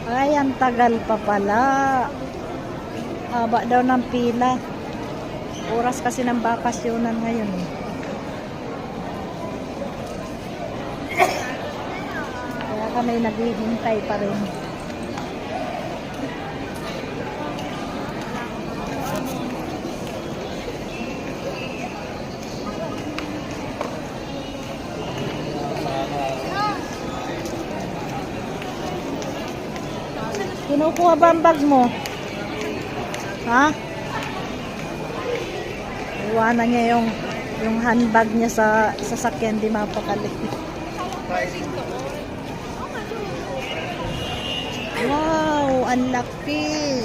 Ay, ang tagal pa pala. Haba daw ng pila. Oras kasi ng bakasyonan ngayon eh. Kaya kami naghihintay pa rin. Kinukuha ba ang bag mo? Ha? Iwanan niya yung handbag niya sa sasakyan, di mapakali. Wow, ang laki.